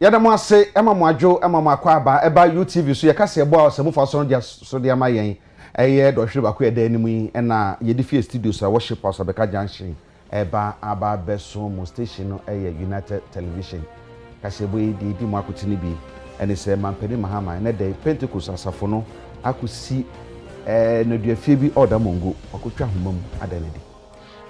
Yada mo ase ema mo adwo ema mo akwa aba eba UTV so ye ka se ebo a se mo fa so dia so dia ma yen eye do hwe ba ko eda anim yi na ye di fie studio so worship house abeka junction eba aba beso mo station no eye United Television ka se ebo yi di mo akoti ni bi ene se mampeni mahama ene dey Pentecost asafo no akosi no dua fie bi oda mongo akotwa homam adanedi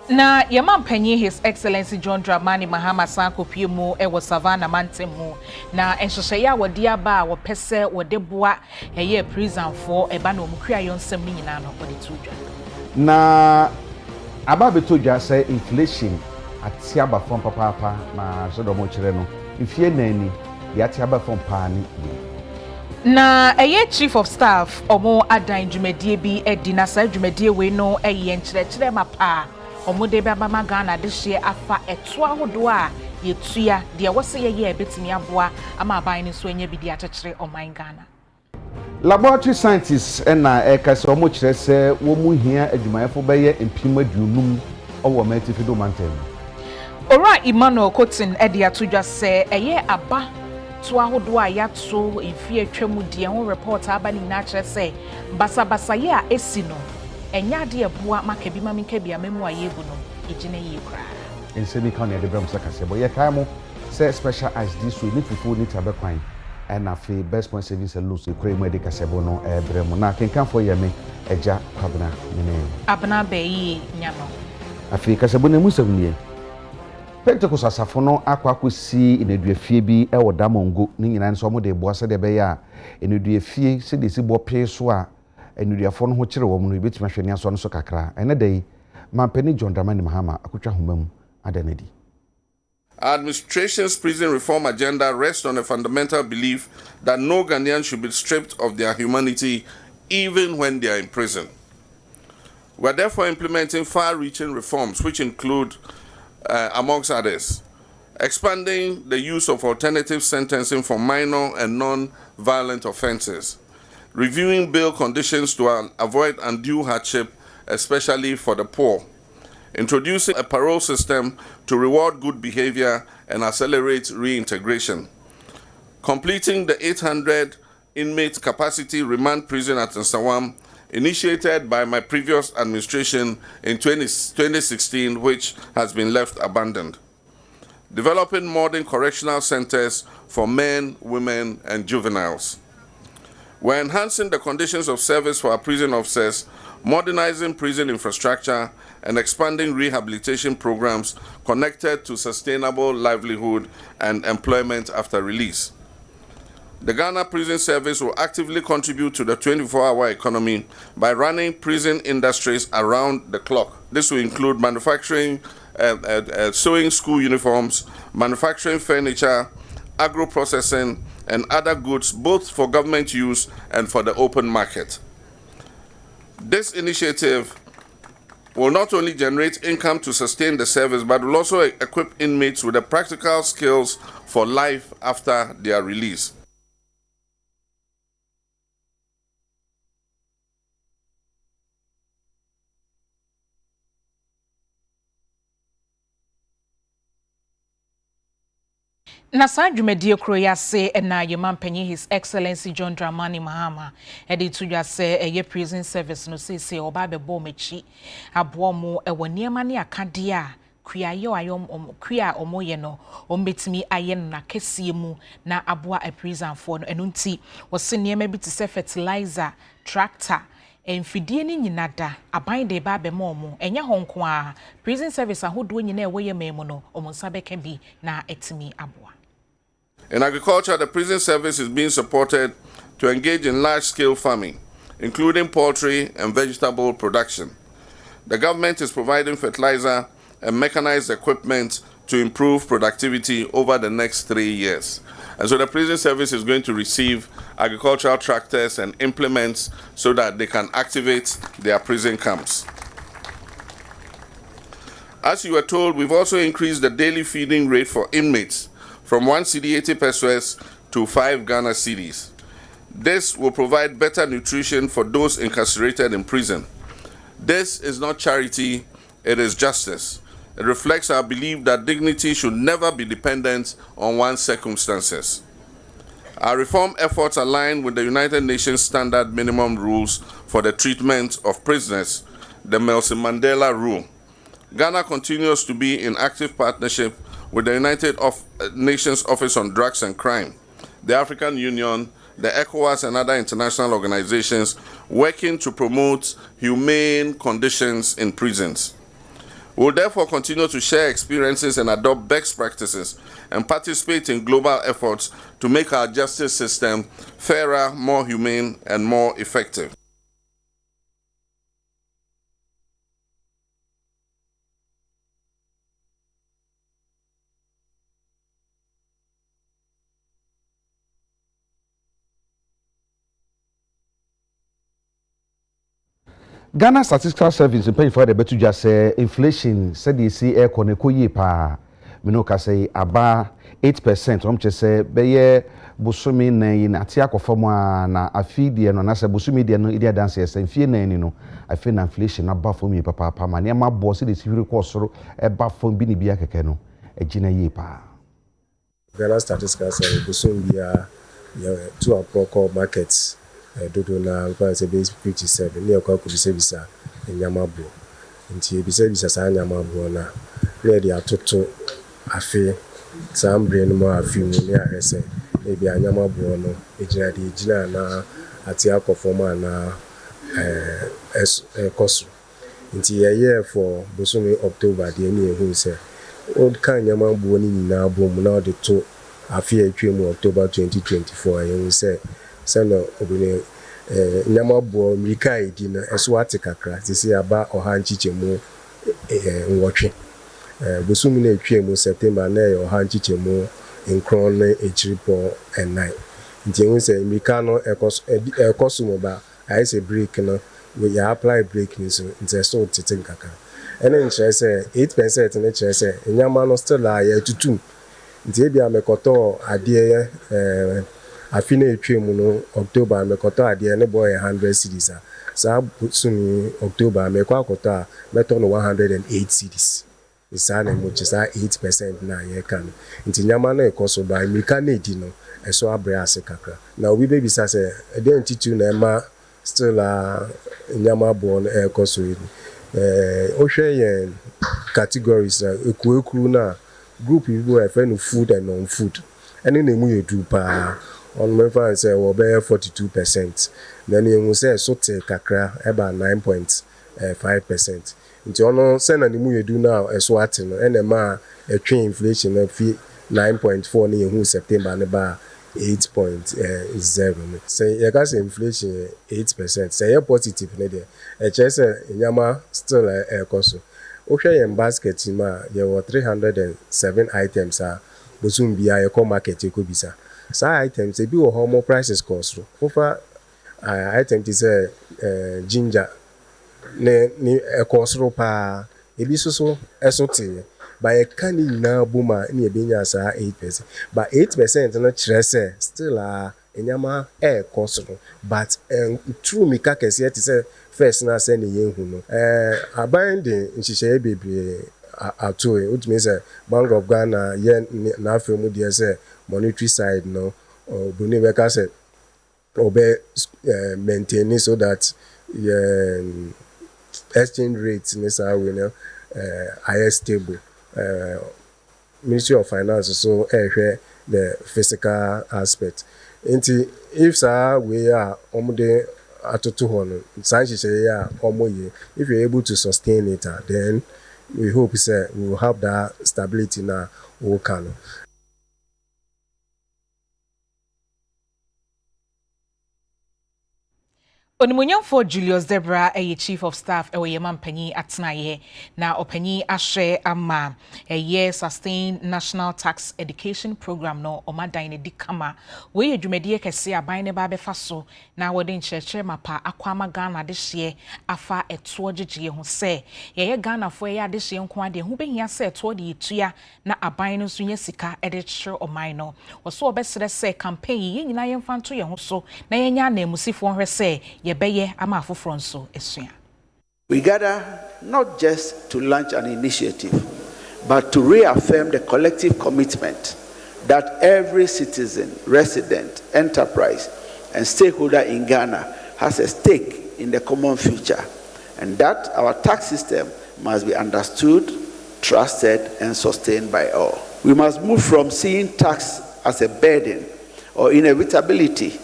na yamampanyi His Excellency John Dramani Mahama Sankopie mu e wo Savannah Mantemu na enhyehyɛ ya wodi aba a wo pese wo de boa eye prison for eba na omkua yonsem ni nyina no wodi tudwa na aba betodwa say inflation ati aba fon papa na so do mo kire no ifie nani ya ati aba fon paani na eye chief of staff omo adan dwumadie bi edi na sa dwumadie we no eye nkyerɛkyerɛ mapa Omude baba magana dehye afa eto ahodo a yetua de wose ye ebetimi aboa ama aban ni so anya bi di akyekere oman Ghana. Laboratory scientists na ekase omo kire se wo mu hia adwumayefo beye empima dunum owo matifido mantem. Ora Emmanuel Cotton e de atodwa se eye aba to ahodo a yato efie atwamu de ho report aba ni na kire se basa ye a esino enya de aboa makabi maminkabi amemu ayebu no ejine yi kra ensemi kan de bram sakase bo ye kai mo say special eyes this way ni people need to be kwan and afi best point savings and lose kra mu de kasebo no brem na kenkan fo ye me eja kwabna ne abna be yi nya no afi kasebo ne musam nie Pentecost asafo no akwakosi inedua bi e wo damongo ni nyina nso mo de boa se de be ya inedua fie se de si bo pe so a enudiafo no ho kire wo mu no betima hwene aso no so kakra ene dai mampeni John Dramani Mahama akotwa homam adanedi. Administration's prison reform agenda rests on a fundamental belief that no Ghanaian should be stripped of their humanity even when they are in prison. We are therefore implementing far-reaching reforms which include, amongst others, expanding the use of alternative sentencing for minor and non-violent offenses, reviewing bail conditions to avoid undue hardship, especially for the poor, introducing a parole system to reward good behavior and accelerate reintegration, completing the 800 inmate capacity remand prison at Nsawam, initiated by my previous administration in 2016, which has been left abandoned, developing modern correctional centers for men, women, and juveniles. We're enhancing the conditions of service for our prison officers, modernizing prison infrastructure, and expanding rehabilitation programs connected to sustainable livelihood and employment after release. The Ghana Prison Service will actively contribute to the 24-hour economy by running prison industries around the clock. This will include manufacturing, sewing school uniforms, manufacturing furniture, agro-processing, and other goods both for government use and for the open market. This initiative will not only generate income to sustain the service, but will also equip inmates with the practical skills for life after their release. Na sa dwumadie kro ya se na yemampanyi His Excellency John Dramani Mahama edi tudwa se eye prison service no se oba bebo mechi abo mo ewo niema ne akade a kua ye ayom kua omoye no ombetimi aye na kesie mu na aboa a prison for no enunti wo se niema bi te se fertilizer tractor enfidie ni nyinada aban de ba be mo enya honko a prison service ahodo nyina ewo ye memu no omonsa beka bi na etimi aboa. In agriculture, the prison service is being supported to engage in large-scale farming, including poultry and vegetable production. The government is providing fertilizer and mechanized equipment to improve productivity over the next 3 years. And so the prison service is going to receive agricultural tractors and implements so that they can activate their prison camps. As you were told, we've also increased the daily feeding rate for inmates from 1 cedi 80 pesos to 5 Ghana cedis. This will provide better nutrition for those incarcerated in prison. This is not charity, it is justice. It reflects our belief that dignity should never be dependent on one's circumstances. Our reform efforts align with the United Nations Standard Minimum Rules for the Treatment of Prisoners, the Nelson Mandela Rule. Ghana continues to be in active partnership with the United Nations Office on Drugs and Crime, the African Union, the ECOWAS and other international organizations working to promote humane conditions in prisons. We will therefore continue to share experiences and adopt best practices and participate in global efforts to make our justice system fairer, more humane, and more effective. Ghana Statistical Service pay for the betu just say inflation said you see air koneko yi pa me no ka say aba 8% omche say beye busumi nan ati akofam a na afidie no na say busumi de no ide dance say fie nan no afi na inflation aba fom yi papa ma ne ma bo se de sifiri ko soro e ba fom bi ni bia keke no agina yi pa. Ghana Statistical Service busumi ya to a proper markets dodo na kwa se base 57 ne kwa ku bisa nyamabo nti bisa sa nyamabo na le dia atoto afi sambre no ma afi mu ne ahese e bia nyamabo no ejina na ati akofoma na kosu nti ye for busumi October de ni ehun se o kan nyamabo ni na bom na de to afi atwemu October 2024 ehun se seno obine nyamabo mrika edi na eso ate kakra sisi aba oha nchichemu nwotwe busumi na atwemu September na oha nchichemu nkron na echiripo enai nti ehun se mrika no ekoso mo ba ai se break no we ya apply break ni so nti so tete nkaka ene nche se 8% na nche se nyama no still ya tutum nti ebia mekoto ade afina etwemu no October mekoto ade ne boy 100 cedis sa busumi October mekwa akota meto no 108 cedis isa na mo chisa 8% na ye kan nti nyama na ekoso ba mika na edi no eso abre ase kakra na obi bebi sa se identity na ema still nyama bo ekoso yi ohwe ye categories ekuru na group people no food and non food ene na mu yedu pa on me fan say we be 42%. Then you say so te kakra eba 9.5%. Nti ono say na nimu yedu now eso ate no ene ma etwe inflation na fi 9.4 na yehu September na ba 8.0. Say you got inflation 8%. Say you positive na there. Say nyama still koso. Ohwe yen basket ma ye 307 items bozumbia ye ko market ko bisa. Sa items e bi wo homo prices cost ofa item is ginger ni cost pa e bi so esote ba e kan ni na buma ni e bi nya sa 8%, but 8% na kire se still enyama cost but true mi ka kese ti se first na se ni yehu no aban de nhihye bebre ato e utumi se Bank of Ghana ye na afemu de se monetary side no Brunei Beka said obe maintain so that exchange rates in this we know higher stable. Ministry of Finance so the physical aspect. If sir we are omude atoto hono sanchi say ya omoye, if you're able to sustain it then we hope say we will have that stability na okano. Onimunyamfo Julius Debra Chief of Staff Yema Mpanyi Atenaye na Opanyi Ahwe ama Sustained National Tax Education Program no omadan ne dikama we adwumadiye kese aban ne ba befa so na wode nkyerɛkyerɛ mapa akwama Ghana de hye afa eto gyegye ho se ye Ghana fo ye ade hye nko ade ho behia se eto de etua na aban no so nya sika ede kyerɛ oman no wɔso obesere se campaign ye nyina ye mfa nto ye ho so na ye nya na emusifo hwɛ se We gather not just to launch an initiative, but to reaffirm the collective commitment that every citizen, resident, enterprise, and stakeholder in Ghana has a stake in the common future, and that our tax system must be understood, trusted, and sustained by all. We must move from seeing tax as a burden or inevitability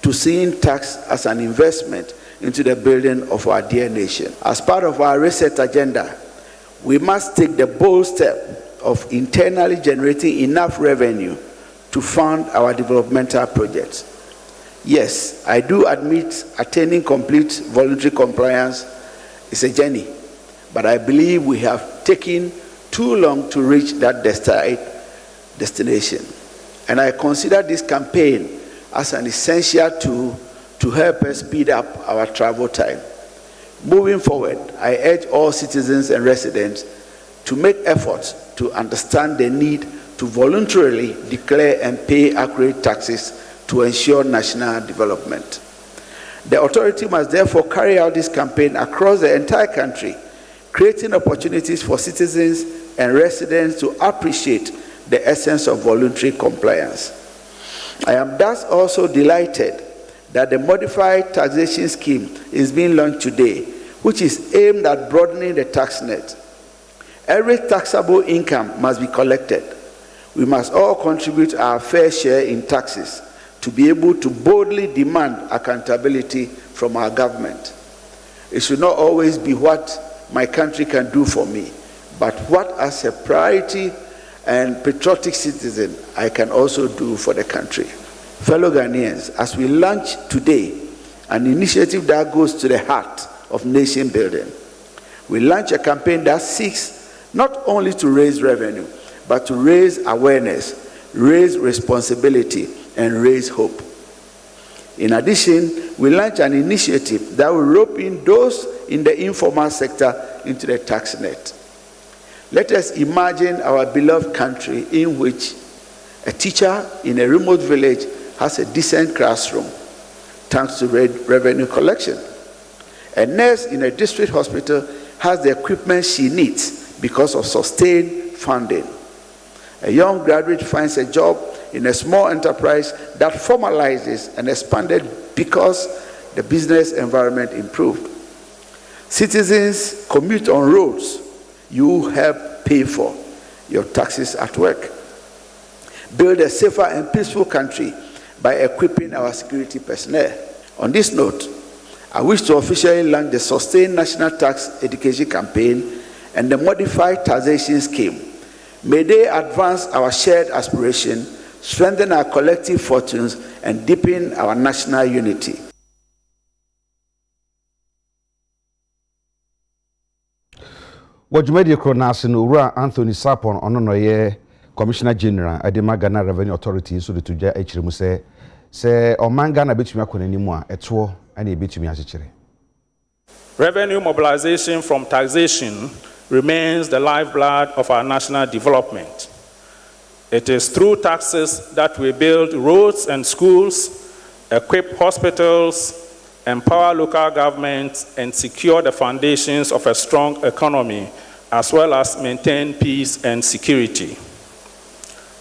to seeing tax as an investment into the building of our dear nation. As part of our reset agenda, we must take the bold step of internally generating enough revenue to fund our developmental projects. Yes, I do admit attaining complete voluntary compliance is a journey, but I believe we have taken too long to reach that desired destination. And I consider this campaign as an essential tool to help us speed up our travel time. Moving forward, I urge all citizens and residents to make efforts to understand the need to voluntarily declare and pay accurate taxes to ensure national development. The authority must therefore carry out this campaign across the entire country, creating opportunities for citizens and residents to appreciate the essence of voluntary compliance. I am thus also delighted that the modified taxation scheme is being launched today, which is aimed at broadening the tax net. Every taxable income must be collected. We must all contribute our fair share in taxes to be able to boldly demand accountability from our government. It should not always be what my country can do for me, but what as a priority and patriotic citizen I can also do for the country. Fellow Ghanaians, as we launch today an initiative that goes to the heart of nation building, we launch a campaign that seeks not only to raise revenue, but to raise awareness, raise responsibility, and raise hope. In addition, we launch an initiative that will rope in those in the informal sector into the tax net. Let us imagine our beloved country in which a teacher in a remote village has a decent classroom thanks to revenue collection. A nurse in a district hospital has the equipment she needs because of sustained funding. A young graduate finds a job in a small enterprise that formalizes and expanded because the business environment improved. Citizens commute on roads you help pay for your taxes at work. Build a safer and peaceful country by equipping our security personnel. On this note, I wish to officially launch the Sustained National Tax Education Campaign and the Modified Taxation Scheme. May they advance our shared aspiration, strengthen our collective fortunes, and deepen our national unity. Wajumedi Kronasi no Ura Anthony Sapon ononoye Commissioner General Adema Ghana Revenue Authority so de tuja echiremu se omanga na betumi akonanimu a eto ana ebetumi achichire. Revenue mobilization from taxation remains the lifeblood of our national development. It is through taxes that we build roads and schools, equip hospitals, empower local governments, and secure the foundations of a strong economy, as well as maintain peace and security.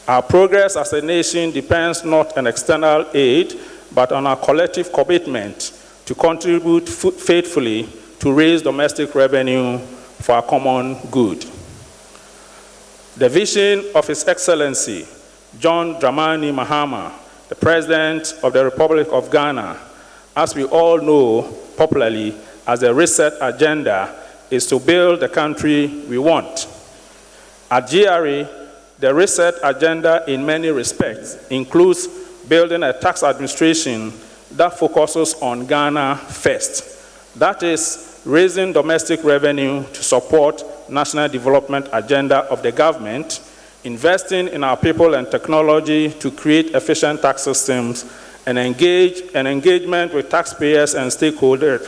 Our progress as a nation depends not on external aid, but on our collective commitment to contribute faithfully to raise domestic revenue for our common good. The vision of His Excellency John Dramani Mahama, the President of the Republic of Ghana, as we all know popularly as the Reset Agenda, is to build the country we want. At GRA, the Reset Agenda in many respects includes building a tax administration that focuses on Ghana first. That is, raising domestic revenue to support national development agenda of the government, investing in our people and technology to create efficient tax systems, and engagement with taxpayers and stakeholders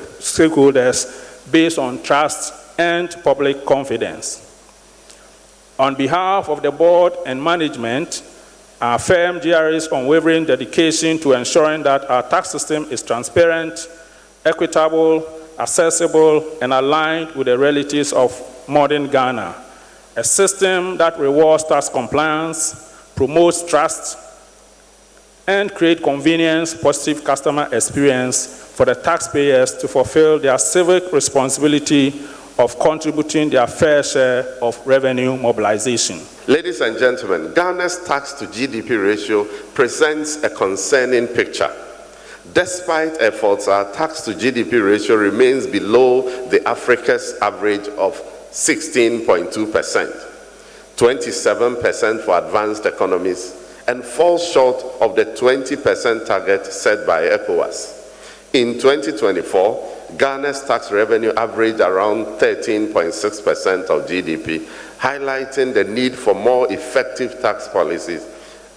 based on trust and public confidence. On behalf of the board and management, I affirm GRA's unwavering dedication to ensuring that our tax system is transparent, equitable, accessible, and aligned with the realities of modern Ghana. a system that rewards tax compliance, promotes trust, and creates convenience, positive customer experience for the taxpayers to fulfill their civic responsibility of contributing their fair share of revenue mobilization. Ladies and gentlemen, Ghana's tax to GDP ratio presents a concerning picture. Despite efforts, our tax to GDP ratio remains below the Africa's average of 16.2%, 27% for advanced economies, and falls short of the 20% target set by ECOWAS. In 2024, Ghana's tax revenue averaged around 13.6% of GDP, highlighting the need for more effective tax policies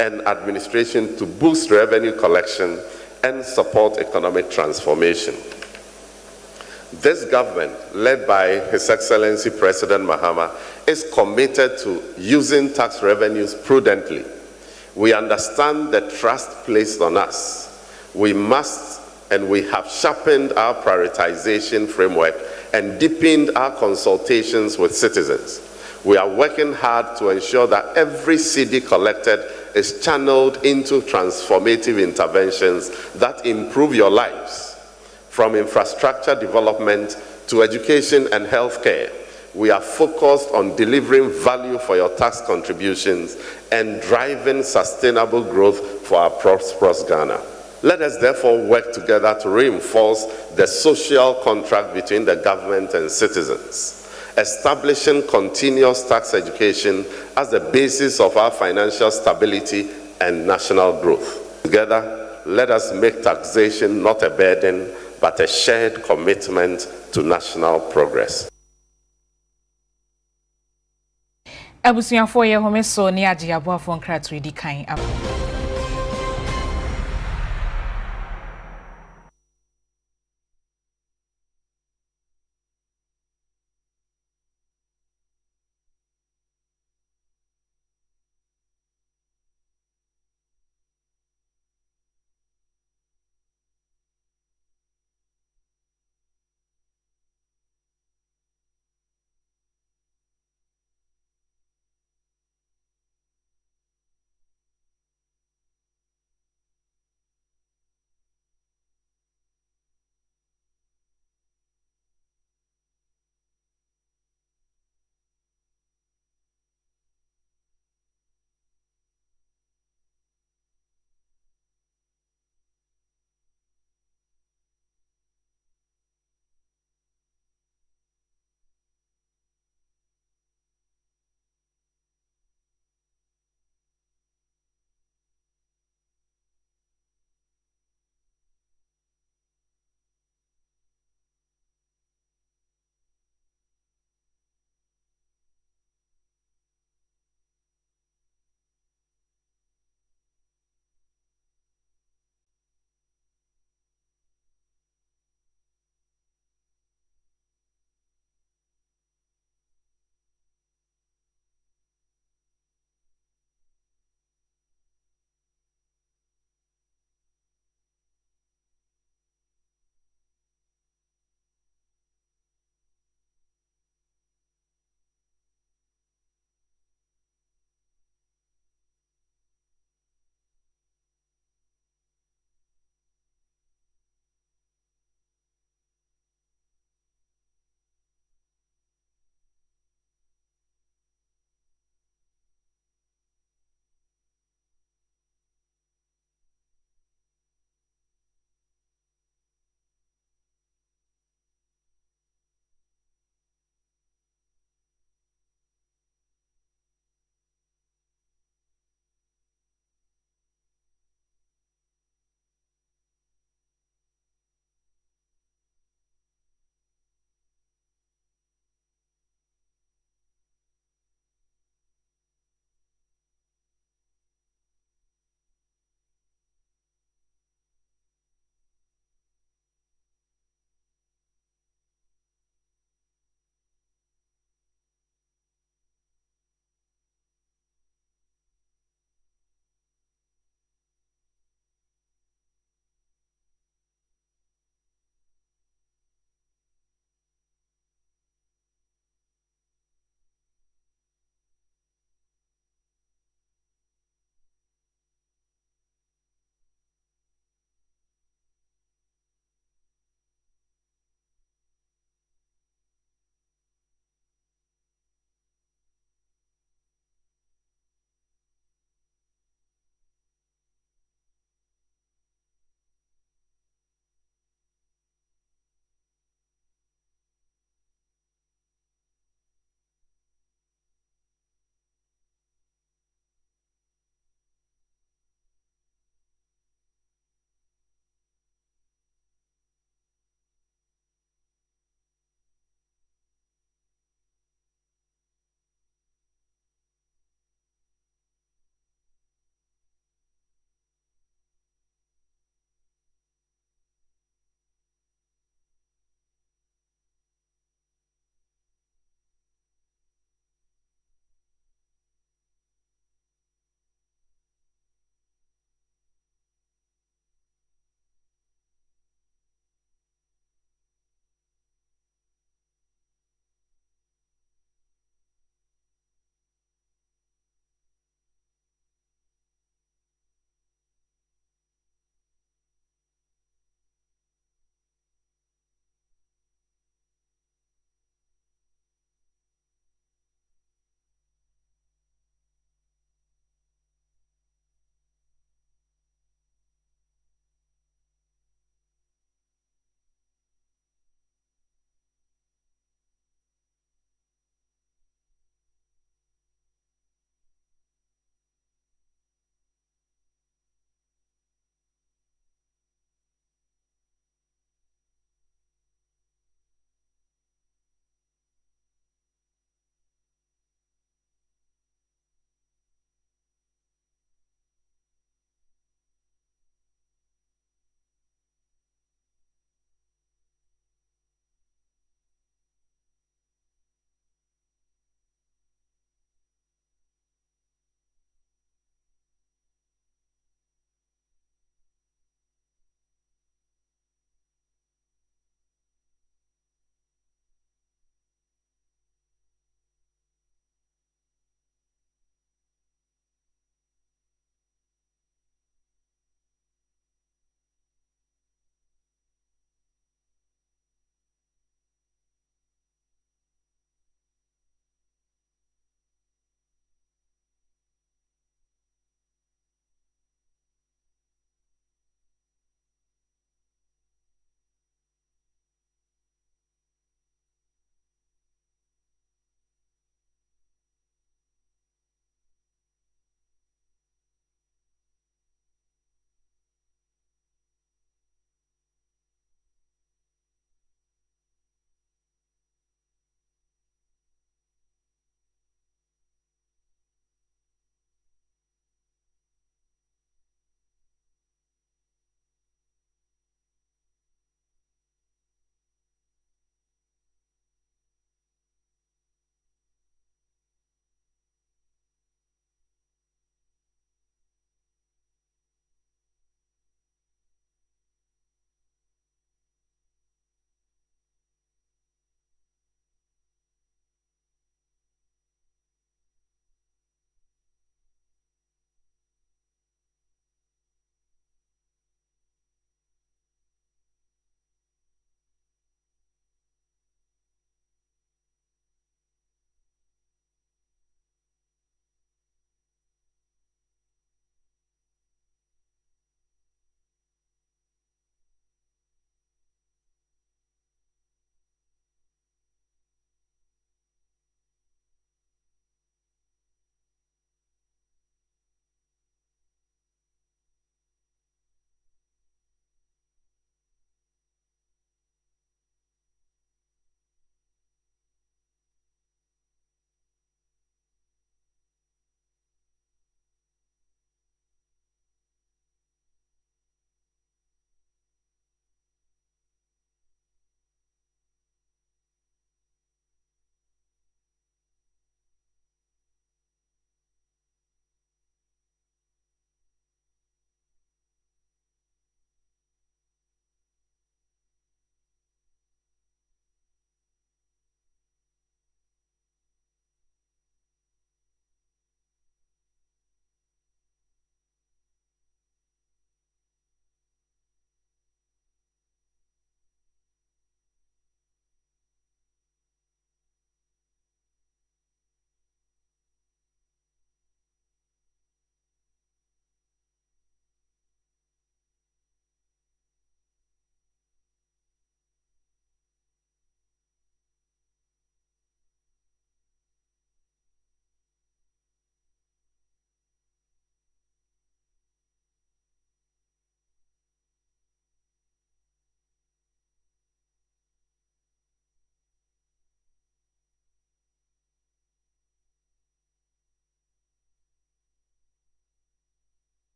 and administration to boost revenue collection and support economic transformation. This government, led by His Excellency President Mahama, is committed to using tax revenues prudently. We understand the trust placed on us. We must and we have sharpened our prioritization framework and deepened our consultations with citizens. We are working hard to ensure that every cedi collected is channeled into transformative interventions that improve your lives. From infrastructure development to education and healthcare, we are focused on delivering value for your tax contributions and driving sustainable growth for our prosperous Ghana. Let us therefore work together to reinforce the social contract between the government and citizens, establishing continuous tax education as the basis of our financial stability and national growth. Together, let us make taxation not a burden, but a shared commitment to national progress. Abusuafo ye home so ni agye aboafo nkratwe di kan.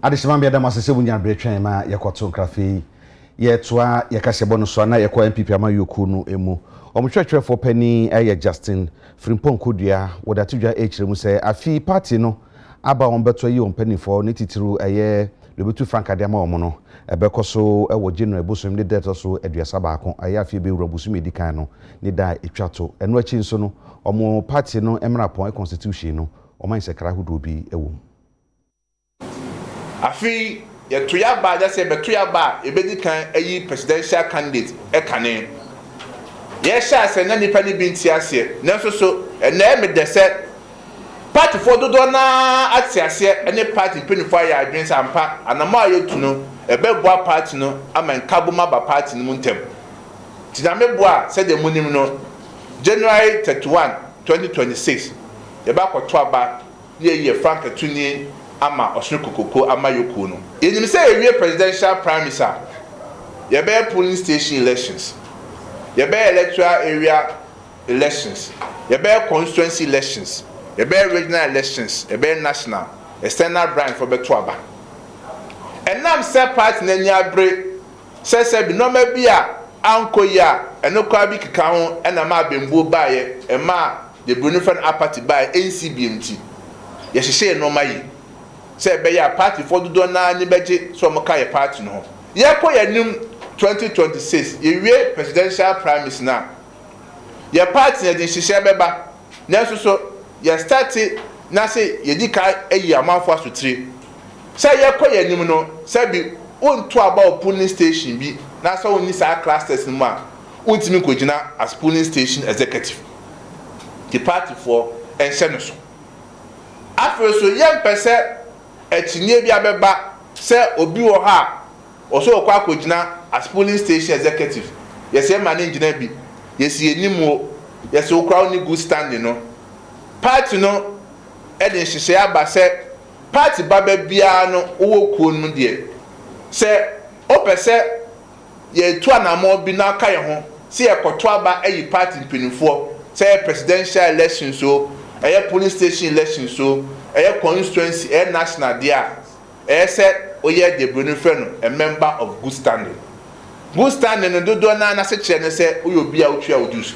adesema bia dama sese bunya bretwen ma yekoto nkrafe ye toa ye kase bono so na ye kwa MPP ama yoku no emu omtwetwefo pani eye Justin Frimpong Kodua wodatudwa echiremu se afi party no aba on beto yi on panifo ne titiru eye lebetu Frankade ama omo no ebekoso ewo general busum ne deto so aduasa baako aya afi be wura busum edikan no ne da etwato eno achi nso no omo party no emra pon constitution no oman sekra hudo bi ewo afi yetuya ba just say betuya ba ebedi kan ayi presidential candidate ekane ye sha se na nipa ni binti ase nanso so na me de se party for dodo na ati ase ene party penifo ya adwen sampa anama ayetu no ebeboa party no amankabuma ba party no ntem tinameboa se de munim no January 31 2026 ye ba kwato aba ye Frank Atuni ama osukukoko ama yoku no yenim say ewie presidential primaries ye be polling station elections ye be electoral area elections ye be constituency elections ye be regional elections ye be national external branch for beto aba enam say party na nya bre say bi no ma bia ankoya enokwa bi keka ho enama bembuo baaye ema the Brunifan party by NCBMT ye hye no mayi say be ya party for do na ni beje so mo kai party no ye ko ya nim 2026 ye wie presidential primaries na ye party na din hye beba na so ye start na say ye di kai eyi amanfo asotire say ye ko ya nim no say bi onto aba polling station bi na so oni sa clusters no ma ontimi ko gina as polling station executive the party for enhye so afro so yem pese etinye bi abeba se obi wo ha oso okwa akogina as polling station executive yesi manage gina bi yesi enimo yesi okra oni good standing no party no e de hyehyɛ aba se party baba bia no owo kuo no de se opese ye tu anamo bi na ka ye ho se ye kɔto aba eyi party mpinifo say presidential election so polling station election so constituency national dia say oye de Brunifeno a member of good standing no do na se kire ne say oyobi a otwa odus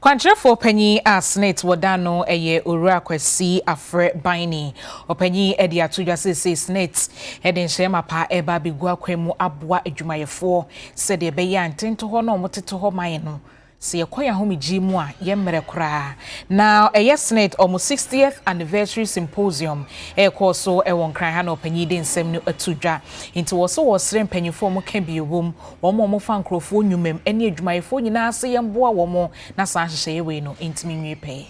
Kwantrefo panyi a SSNIT wodano eye owura kwasi afre bani opanyi edi atudwa se SSNIT eden hyema pa eba begu akwemu aboa adwumayefo se de be ya ntento ho no motete ho man no se yekoya ho migi mu a ye mmere kra na eye SSNIT almost 60th anniversary symposium so won kran ha na opanyi de nsem no atudwa nti wo so wo sere mpanyifo mo ka biewom wo mo fa nkrofo nyumem ene adwumayefo nyina se ye mboa wo mo na sa hyehyɛ ye we no ntimi nwi pe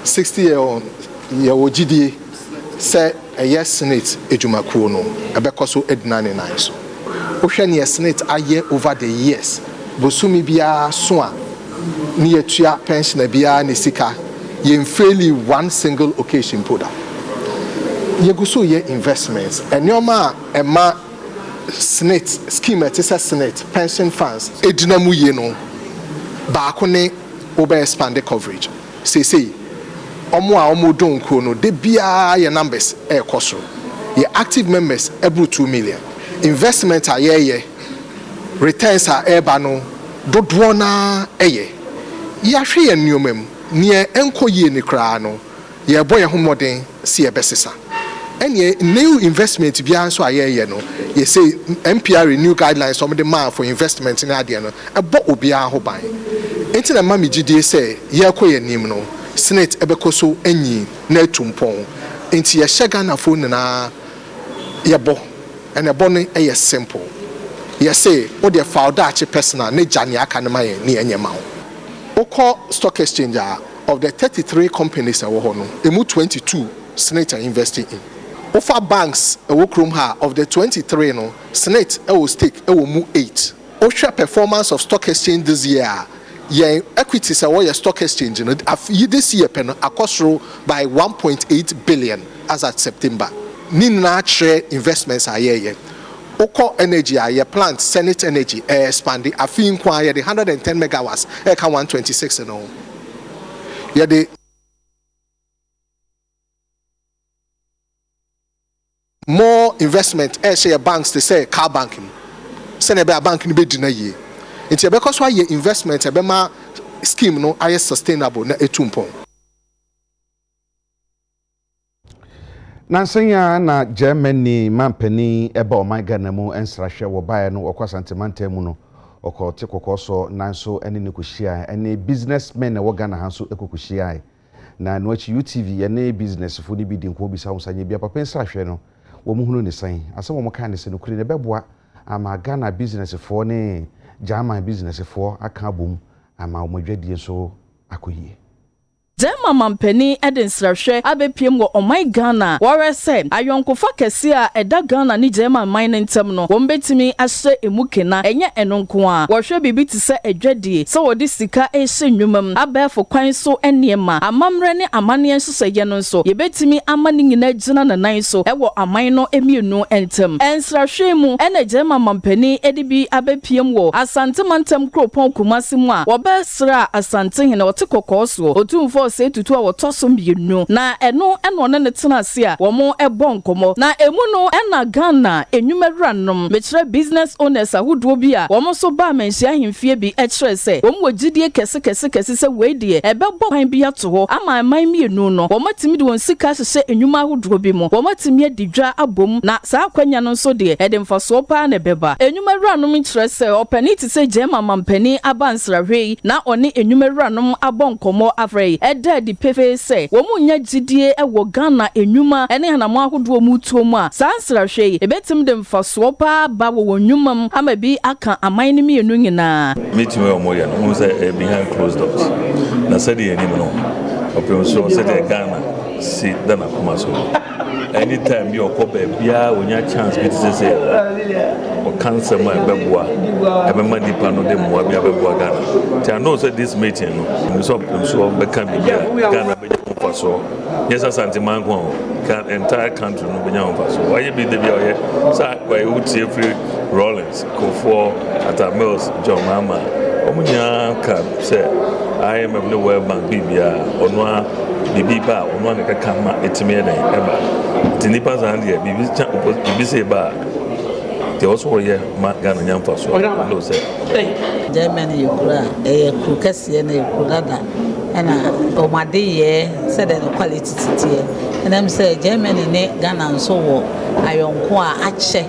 60 year on ye wo gidie se eye SSNIT adwumakuo no ebekoso edinane nan so wo hwɛ ne SSNIT aye over the years bosumi bia so a ni etua pension bia ne sika ye fairly one single occasion poda ye go so ye investments enyoma ema SSNIT scheme it is SSNIT pension funds edinamu ye no ba ko ne over expand the coverage say omo a omo don ko no de bia ye numbers e kosoro ye active members every 2 million investment a ye returns are eba no dodo na eye ya hwe ye nneomam ne enkoye ne kra no ye boye homoden se ye besesa ene new investment bia so ayeye no ye say MPR new guidelines some the man for investment in ade no ebo obia ho ban enti na mami gidie say ye koye nim no SSNIT ebekoso anyi na atumpon enti ye hyega na fo na ye bo ene bo no eye simple yes say what the founder personal ne jani aka ne maye ne enyema wo oko stock exchange of the 33 companies that were no emu 22 SSNIT are investing in offer banks e wo krom ha of the 23 no SSNIT e wo stake e wo mu 8 o share performance of stock exchange this year yeah equities are your stock exchange no this year pen akosro by 1.8 billion as at September ni na share investments are here Oko energy your plant SSNIT energy expanding afin kwa the 110 megawatts eka 126 and all. Yeah, the investment share banks to say car banking send a bank ni be dina ye nti e be ko so aye investment e be ma scheme no aye sustainable na etumpon Nansanya na Germany mampani eba o my Ghana mu ensrahwe wo bae no okwasantemanta mu no okote kokoso nanso ene ne kuhia ene businessmen na wo Ghana hanso ekokuhia na no achi UTV ene business fo ni bi di nko bi sa wonsanye bia papa ensrahwe no wo mu hunu ne san asem wo kan ne se no kuri ne beboa ama Ghana business fo ne German business fo aka bom ama wo madwadie so akoyie Dema mampeni ensrahwe abepiem wo omai Ghana wore se ayonkofa kese a eda Ghana ni Dema mine ntem no wombetimi ahye emukena enye enonko a wohwe bibi ti se edwadie se wodi sika ehye nnwumam abefo kwan so eniema amamre ne amane ensoseye no nso yebetimi amane nyina gina nanan so ewo aman no emienu entem ensrahwe mu ene Dema mampeni edibi abepiem wo asante mantem kropon kumase mu a wobesra asante hene wote kokoso otumfo se tutu a wotoso mbienu na eno ne tena ase a womo ebonkomo na emu no ena Ghana enwumawuranom mekire business owners ahodo bi a womo so ba manhia hemfie bi ekire se womo wogidie kese se weidie ebebo kwan bi ato ho ama man mienu no womo timi de won sika hye enwuma ahodo bi mo womo timi adidwa abom na saa kwanya no so de edemfaso pa na beba enwumawuranom kire se opani ti se Dema mampani abansrahwei na oni enwumawuranom abonkomo afrei di pefe se womu nya gidie ewo Ghana enwuma ene hanamo ahodo mu tuo mu a sansrahwe ebetim de mfaso pa ba wo nwumam ama bi aka aman ne mienu nyina meeting we omoya no say behind closed doors na said ye nim no opem so said Ghana si dana kuma so anytime you okoba bia onya chance bit say o cancer my beboa ebema dipa no dem wa bia beboa Ghana ti I know say this meeting no so be can be Ghana be for so yes asante manko can entire country no be for so why be the bia say why would see free Rollins go for at a Mills John Mama omunya ka say I am of the World Bank bibia onwa bibi ba onwa ne kaka ma etime na eba tinipa zandia bibi say ba they also here Ghana nyamfa so no say Germany yukura kukasi na yukura da na omade ye said the quality titie and them say Germany ne Ghana nso wo ayonko a ache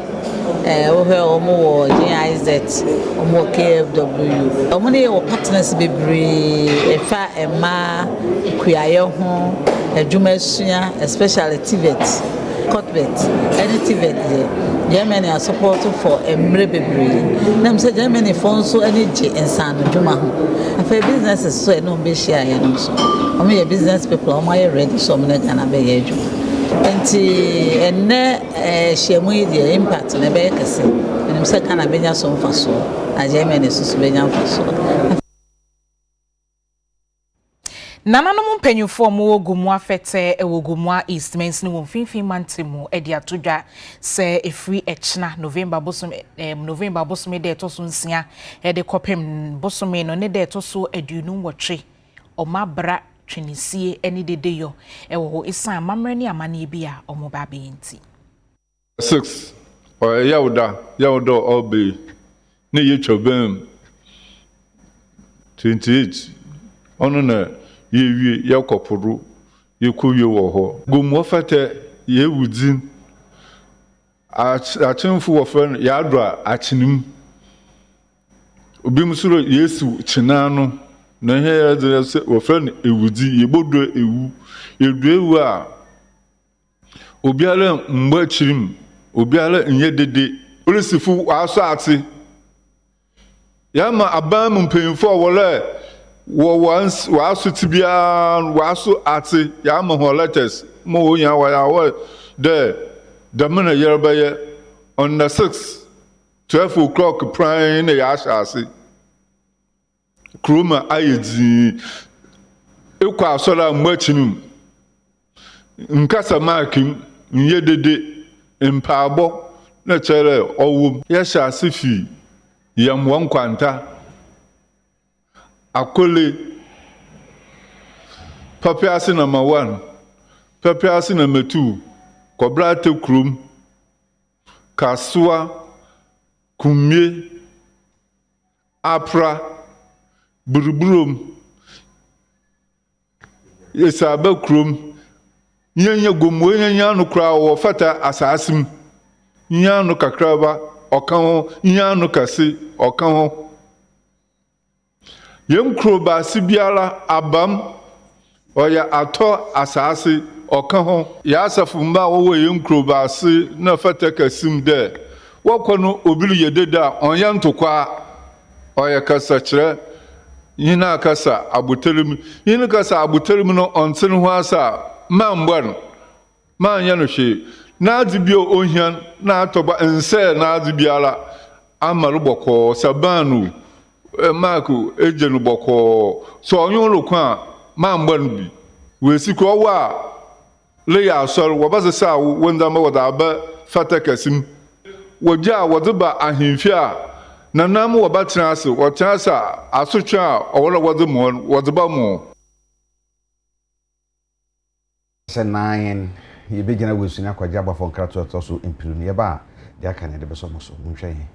we omo GIZ omo KFW omo ne wo partners bebre efa ema kuaye ho adwuma sua especially TVET corporate any TVET Germany are supporting for emre bebre them say Germany for so energy insano dwuma ho for businesses so no be share ye no so omo ye business people omo ye ready so omo na Ghana be ye adwuma enti enne shemu the impact na be kese enim se kana benya so mfaso na Germany so benya mfaso Nananom mpanyufo mu Gomoa Fetteh ewo Gomoa East Mens ni wonfinfin mantemu e dia todwa se efri echna November bosom de to so nsia e de kopem bosom no ne de to so adunu wotwe omabra twenisie eni dedeyo ewo isan mamre ni amane bia omoba benti 6 yawda obe ne yechobem 28 ono na yewie yakopuru yekuwie wo ho Gomoa Fetteh yewudin achemfu wo fe ya adra achinim obi musuro yesu chinano na he ya se wo fe ewudi yebodo ewu a obiara mgba chirim obiara nye dede olisifu aso ati ya ma abam mpemfo wole wasu tibia wasu ati ya ma ho letters mo nya wa the minute yerbaye on the 6 12 o'clock prime na ya ashasi kroma ayedi ekwa asola machinu nkasa makim nyedede mpaabo na chere owo ya shasi fi yam kwanta akole papiasi number 1 papiasi number 2 kobrate krum Kasua, Kumye, Apra, Buruburum, Yesabe Krum, Yanya Gomoa, Yano Crow, or Fetteh Assassin, Yano Kakraba, or Kaho, Yano Kasi, or Kaho. Yem Kroba Sibiala Abam, or ya ato asase Okaho, Yasafumba, or Yem Kroba si no Fetteh Kasim there. Wakono Obilu Yededa, on Yan Tokwa, or ya Kasachre. Yina kasa abuterim yina kasa abuterim no onsen ho asa mamban man ya no hwe na adibio ohian na atoba ense na adibiala amaru boko sabanu maku ejenu boko so onyo lokwa mamban bi we sikro wa le ya asor wo basesa wonda ma woda ba Fetteh Kasim woja wodeba ahimfia na namu wabatena ase wɔtena ase asotwe a ɔwɔla wɔde ba mu sɛ nan yɛbɛgyina wɔ sua kwagye abafo nkrato ɛtɔ so mpiru ne yɛba a de aka ne de bɛsɔ mo so monhwɛ yɛn.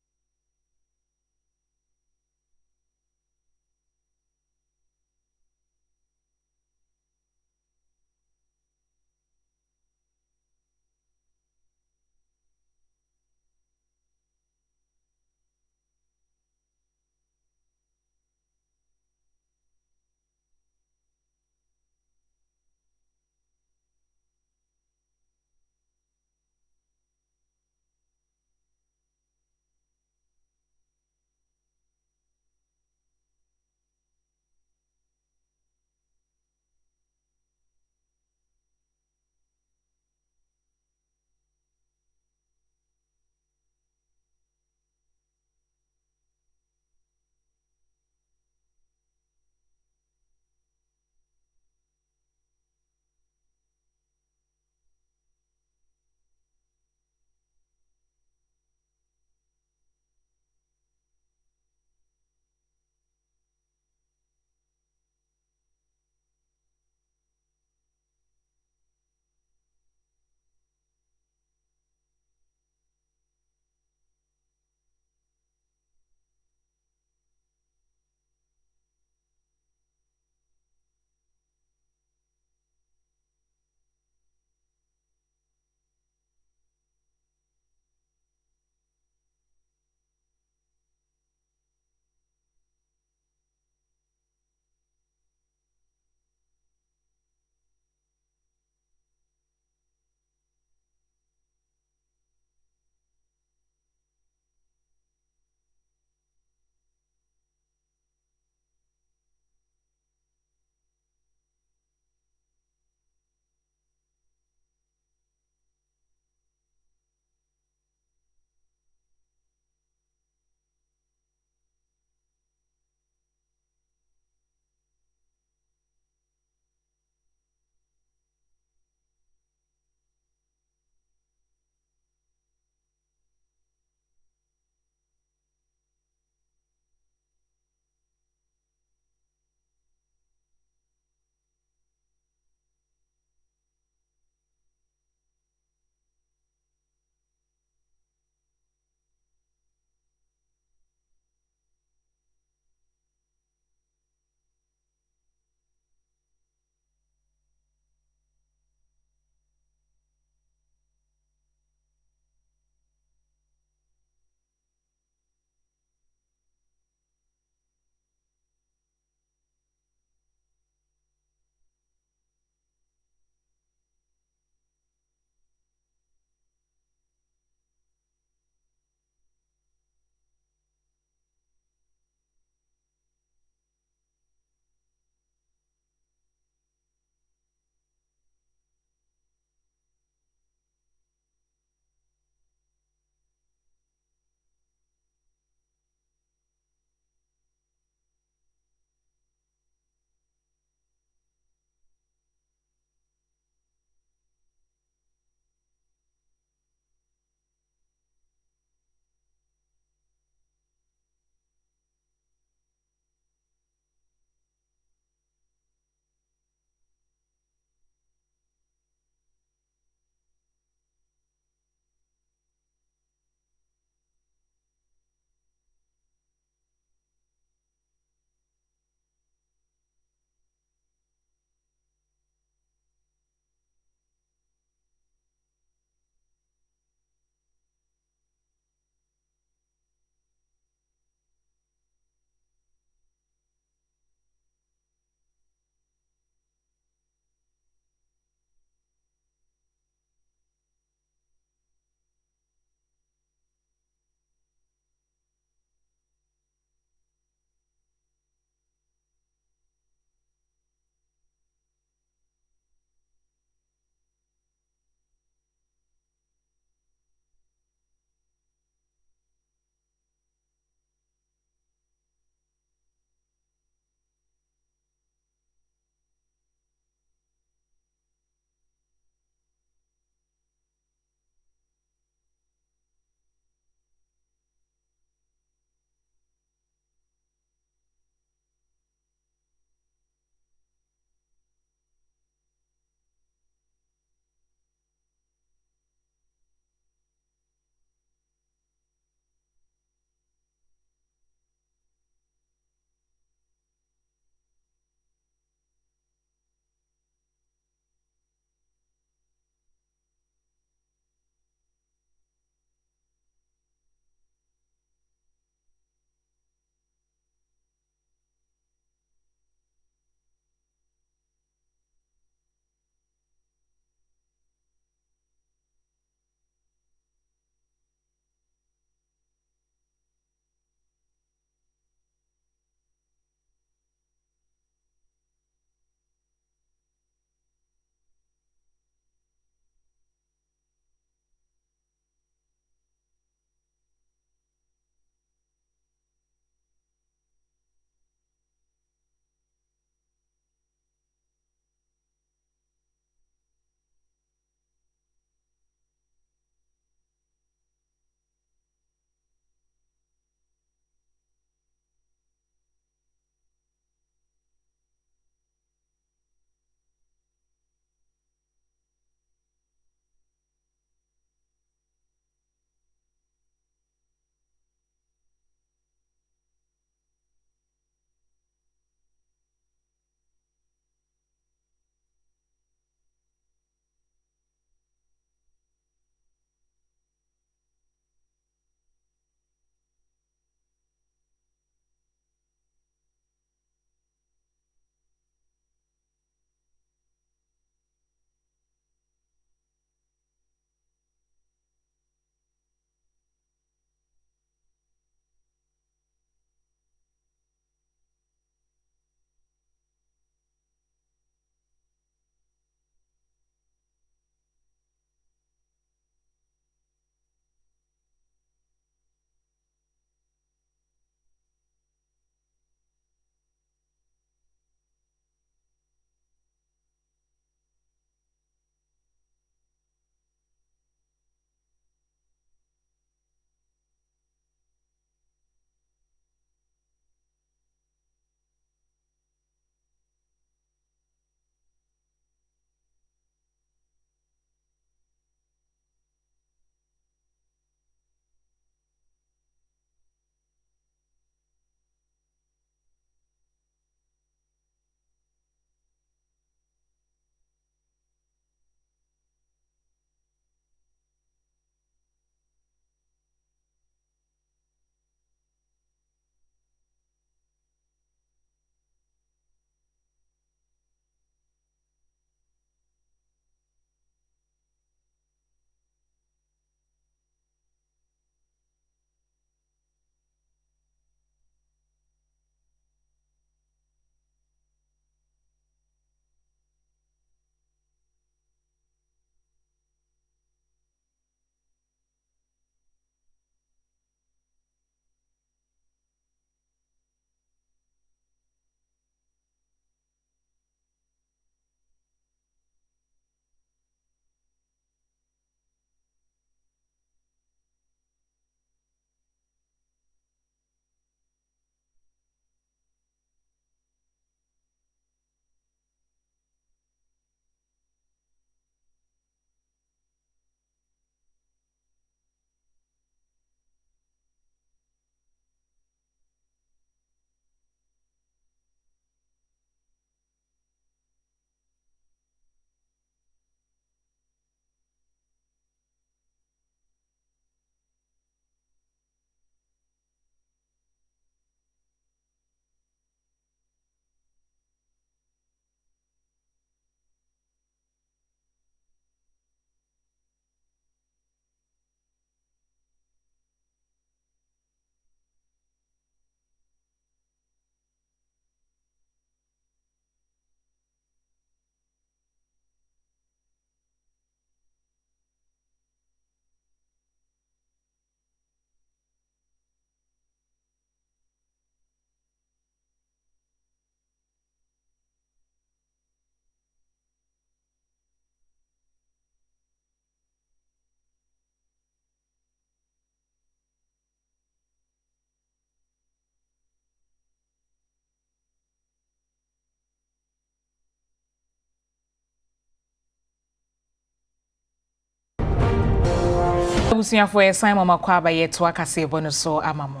Busuafo Simon Makwaba yeto akase bonuso amamo.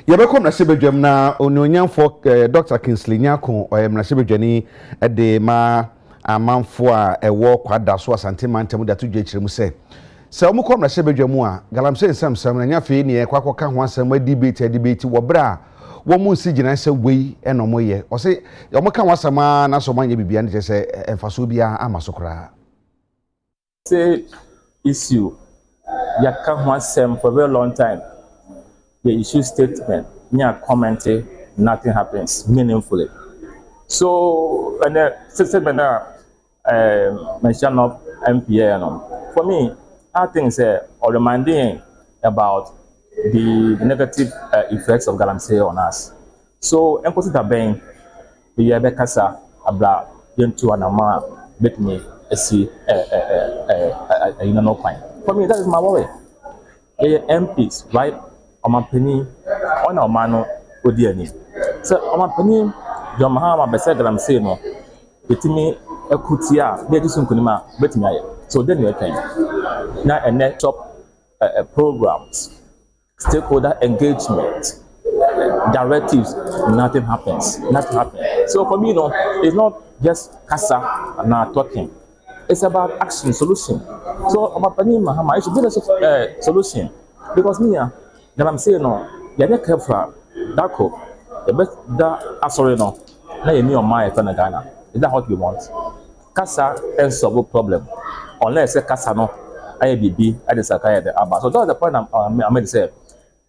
Yɛbɛkɔ na sebedwam na ononyamfo Dr. Kingsley Nyako na sebedwani de ma amanfo a ɛwɔ kwada so asante mantam da to dwechirem sɛ ɔmokɔ na sebedwam a Galamsey nsɛmsɛm na nyafei ne ɛkwakɔka ho asɛm debate wɔ bra wo mu si gyina sɛ wei ɛna ɔmo yɛ ɔse ɔmoka ho asɛm a na so manye bibia ne sɛ ɛmfaso bia ama so koraa say issue yaka ho asɛm for a very long time. They issue statement, near commenting, nothing happens meaningfully. So, and the statement mention of MPA, for me, I think or reminding about the negative effects of Galamsey on us. So, I'm consider being the Yabekasa abla into an amount with me see no point. For me, that is my worry. MPs, right? Omampeni on our mano odiani. So Omampeni John Mahama Bessa Galamsey no betimi ekutia de disun kunima betimi aye. So then we can now a net top programs, stakeholder engagement, directives, nothing happens. So for me, it's not just Kasa and now talking. It's about action, solution. So Omampeni Mahama, it should be a solution because me Galamsey no, you be careful. Dako, the best that sorry no. Now you need your mind for Ghana. Is that what we want? Kasa and solve problem. Unless Kasa no, IBB, I just say the Abba. So that's the point I made say.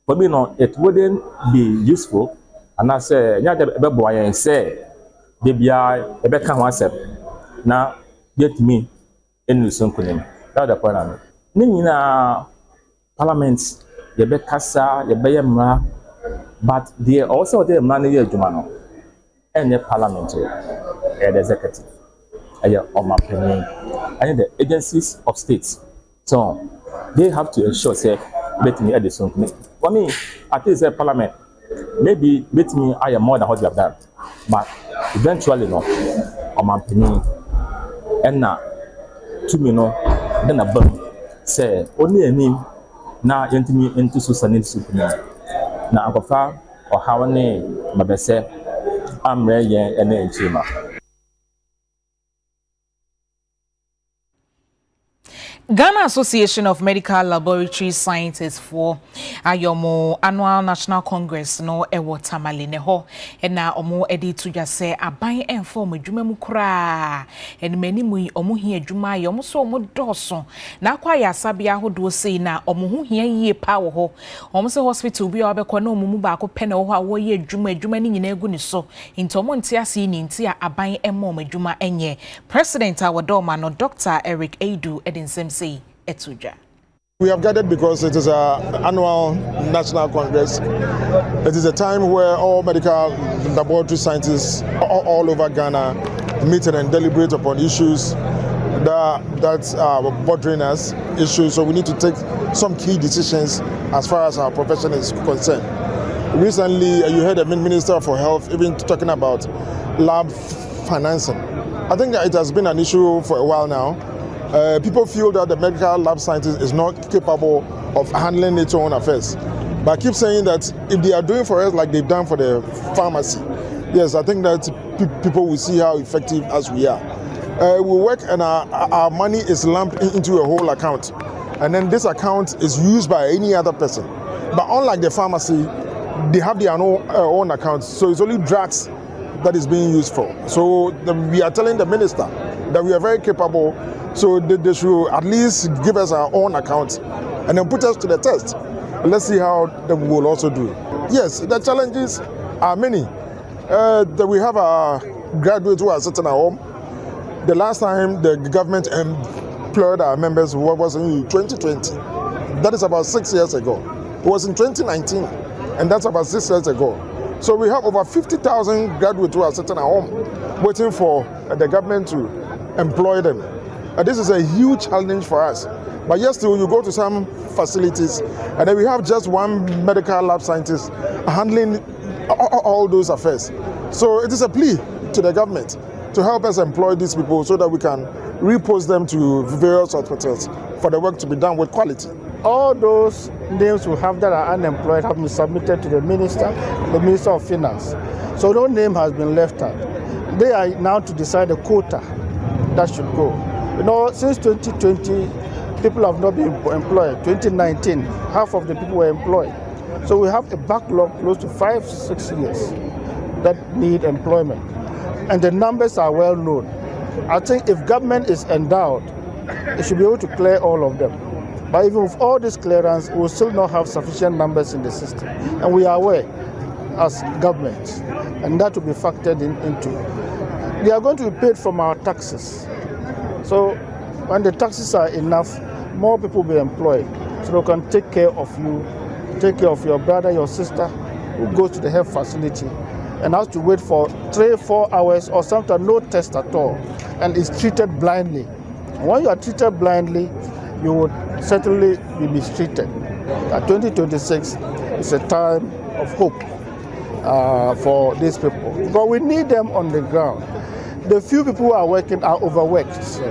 For me no, it wouldn't be useful. And I say, yeah, the boy and say, baby, I be can WhatsApp. Now get me in the sunkunim. That's the point I made. Nina parliaments. You be kasa, you be mra, but they also the manager Jumano and the parliament and the executive. On my opinion, and the agencies of states. So they have to ensure say let me add this one. For me, at least a parliament, maybe let me I am more than what you have done. But eventually no, on my opinion, and now to me no, then a bomb say only a name. Na yentimi into SSNIT supuna na akofa ohawane mabese amre yen ene nchima. Ghana Association of Medical Laboratory Scientists for ayomo annual National Congress no ewo tamale ne ho na omo edi to just say aban enfo adwuma mu kra en mani mu omo hia adwuma ye omo so omo doso na akwa ya sabia hodo sei na omo ho hia yie pa wo ho omo se hospital bi obekọ na omo mu ba ko pe na wo ho ye adwuma ni nyina egu ni so into omo ntiase ni ntia aban emmo adwuma enye President Awadoma no Dr. Eric Aidu edinsem say etuja. We have gathered because it is an annual national congress. It is a time where all medical laboratory scientists all over Ghana meet and deliberate upon issues that are bothering us, issues. So we need to take some key decisions as far as our profession is concerned. Recently, you heard the Minister for Health even talking about lab financing. I think that it has been an issue for a while now. People feel that the medical lab scientist is not capable of handling its own affairs. But I keep saying that if they are doing for us like they've done for the pharmacy, yes, I think that people will see how effective as we are. We work and our money is lumped into a whole account. And then this account is used by any other person. But unlike the pharmacy, they have their own account. So it's only drugs that is being used for. So we are telling the minister that we are very capable. So they should at least give us our own account and then put us to the test. Let's see how we will also do. Yes, the challenges are many. We have our graduates who are sitting at home. The last time the government employed our members was in 2020. That is about 6 years ago. It was in 2019, and that's about 6 years ago. So we have over 50,000 graduates who are sitting at home waiting for the government to employ them. This is a huge challenge for us. But yes, still you go to some facilities and then we have just one medical lab scientist handling all those affairs. So it is a plea to the government to help us employ these people so that we can repost them to various hospitals for the work to be done with quality. all those names we have that are unemployed have been submitted to the Minister of Finance. So no name has been left out. They are now to decide the quota that should go. You know, since 2020, people have not been employed. 2019, half of the people were employed. So we have a backlog close to 5-6 years that need employment. And the numbers are well known. I think if government is endowed, it should be able to clear all of them. But even with all this clearance, we will still not have sufficient numbers in the system. And we are aware as government, and that will be factored into. They are going to be paid from our taxes. So when the taxes are enough, more people will be employed. So they can take care of you, take care of your brother, your sister, who goes to the health facility and has to wait for 3-4 hours or sometimes no test at all, and is treated blindly. And when you are treated blindly, you would certainly be mistreated. 2026 is a time of hope for these people. But we need them on the ground. The few people who are working are overworked.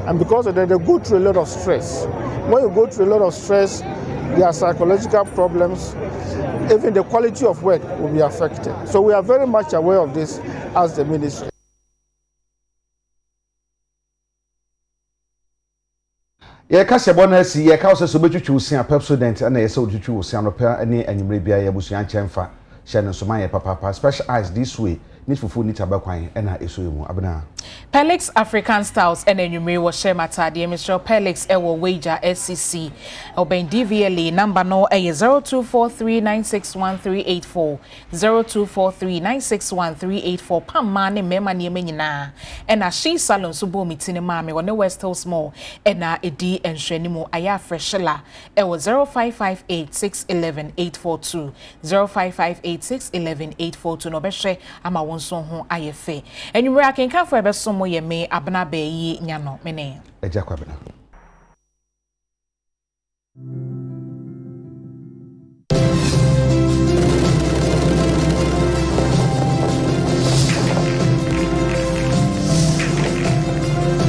And because of that, they go through a lot of stress. When you go through a lot of stress, there are psychological problems. Even the quality of work will be affected. So we are very much aware of this as the ministry. Ye ka se bonus ye ka so betwetwe osia Pepsodent na ye se odwetwe osia no pa ani anyimre bia ye busu anchemfa she no so man ye papa special eyes this way ni fufu ni tabakwan na eso emu abena Pelix African Styles and enyumre wo share matade Mr. Pelix ewo wager SCC oben DVLA number no 0243961384 0243961384 pamma ne mema ne nyina na she salon so bo mitine maame wo ne West Hills Mall na edi enhwanimu aya freshla ewo 0558611842 0558611842 no be hwe ama wonso ho ayefe enyumre akenka fo ebe so mo ye me abna ba yi nya no mene eja kwabena